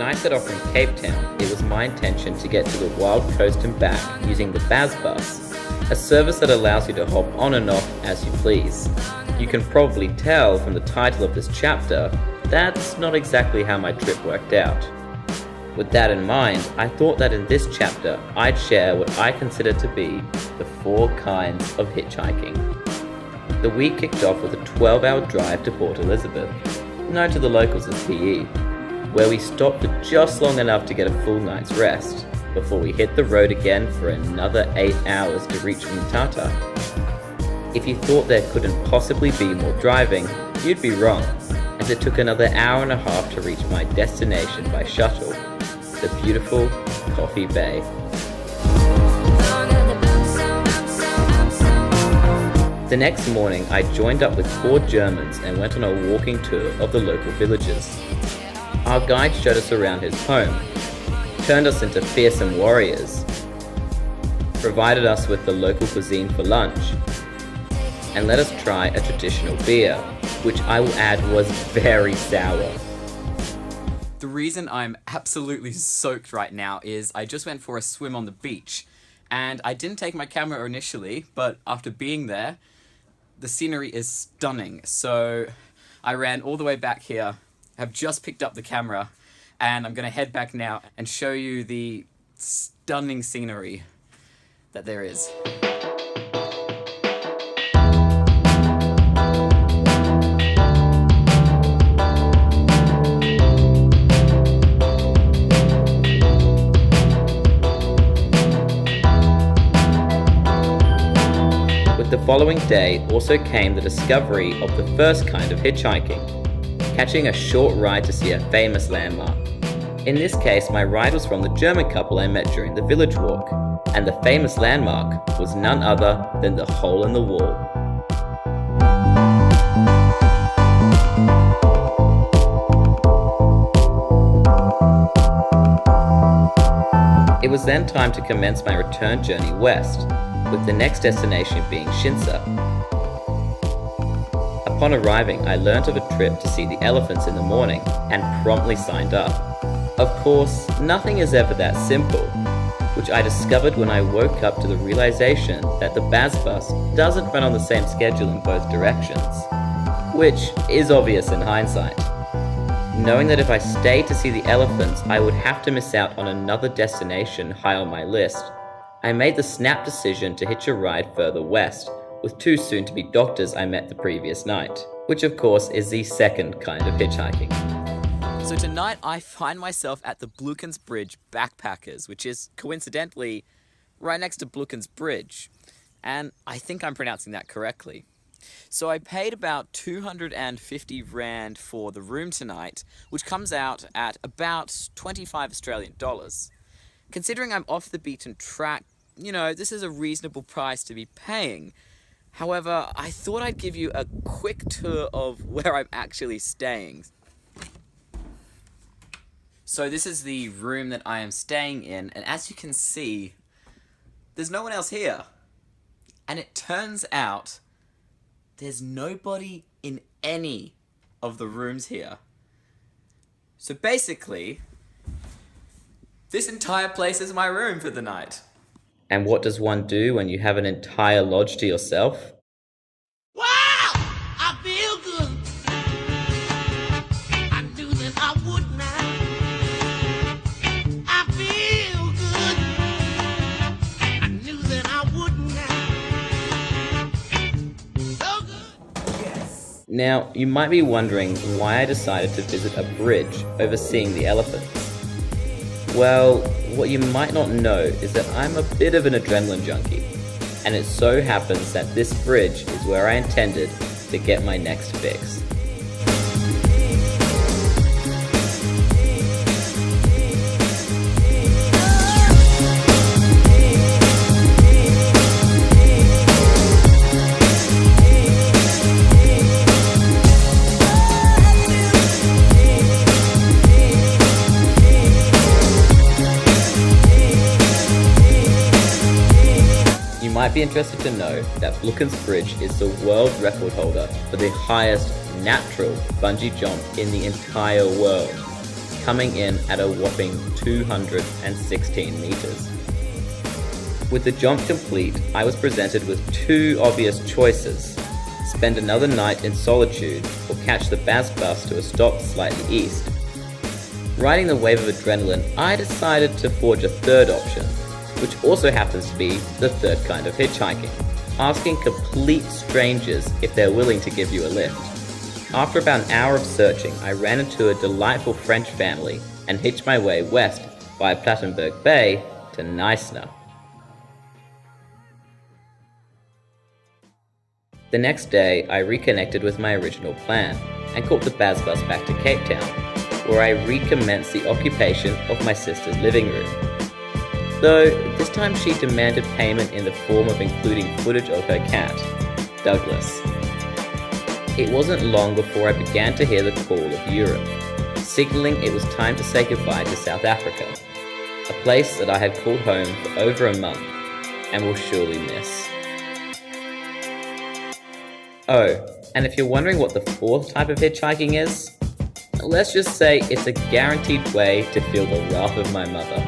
I set off from Cape Town, it was my intention to get to the Wild Coast and back using the Baz Bus, a service that allows you to hop on and off as you please. You can probably tell from the title of this chapter, that's not exactly how my trip worked out. With that in mind, I thought that in this chapter, I'd share what I consider to be the 4 kinds of hitchhiking. The week kicked off with a 12-hour drive to Port Elizabeth, known to the locals as PE, where we stopped for just long enough to get a full night's rest, before we hit the road again for another 8 hours to reach Mutata. If you thought there couldn't possibly be more driving, you'd be wrong, as it took another hour and a half to reach my destination by shuttle, the beautiful Coffee Bay. The next morning, I joined up with 4 Germans and went on a walking tour of the local villages. Our guide showed us around his home, turned us into fearsome warriors, provided us with the local cuisine for lunch, and let us try a traditional beer, which I will add was very sour. The reason I'm absolutely soaked right now is I just went for a swim on the beach, and I didn't take my camera initially, but after being there, the scenery is stunning. So I ran all the way back here, have just picked up the camera, and I'm gonna head back now and show you the stunning scenery that there is. The following day also came the discovery of the first kind of hitchhiking, catching a short ride to see a famous landmark. In this case, my ride was from the German couple I met during the village walk, and the famous landmark was none other than the hole in the wall. It was then time to commence my return journey west, with the next destination being Shinsa. Upon arriving, I learnt of a trip to see the elephants in the morning and promptly signed up. Of course, nothing is ever that simple, which I discovered when I woke up to the realization that the Baz Bus doesn't run on the same schedule in both directions, which is obvious in hindsight. Knowing that if I stayed to see the elephants, I would have to miss out on another destination high on my list, I made the snap decision to hitch a ride further west, with 2 soon-to-be doctors I met the previous night, which of course is the second kind of hitchhiking. So tonight I find myself at the Blukens Bridge Backpackers, which is coincidentally right next to Blukens Bridge, and I think I'm pronouncing that correctly. So I paid about 250 Rand for the room tonight, which comes out at about 25 Australian dollars. Considering I'm off the beaten track, this is a reasonable price to be paying. However, I thought I'd give you a quick tour of where I'm actually staying. So this is the room that I am staying in, and as you can see, there's no one else here. And it turns out there's nobody in any of the rooms here. So basically, this entire place is my room for the night. And what does one do when you have an entire lodge to yourself? Wow! I feel good. I knew that I would now. I feel good. I knew that I would now. So good. Yes. Now, you might be wondering why I decided to visit a bridge overseeing the elephants. Well, what you might not know is that I'm a bit of an adrenaline junkie, and it so happens that this bridge is where I intended to get my next fix. You might be interested to know that Blukens Bridge is the world record holder for the highest natural bungee jump in the entire world. coming in at a whopping 216 meters. With the jump complete, I was presented with two obvious choices: spend another night in solitude or catch the Baz bus to a stop slightly east. Riding the wave of adrenaline, I decided to forge a third option, which also happens to be the third kind of hitchhiking: asking complete strangers if they're willing to give you a lift. After about an hour of searching, I ran into a delightful French family and hitched my way west via Plattenberg Bay to Neisner. The next day, I reconnected with my original plan and caught the Baz bus back to Cape Town, where I recommenced the occupation of my sister's living room. Though this time she demanded payment in the form of including footage of her cat, Douglas. It wasn't long before I began to hear the call of Europe, signaling it was time to say goodbye to South Africa, a place that I had called home for over a month and will surely miss. Oh, and if you're wondering what the fourth type of hitchhiking is, let's just say it's a guaranteed way to feel the wrath of my mother.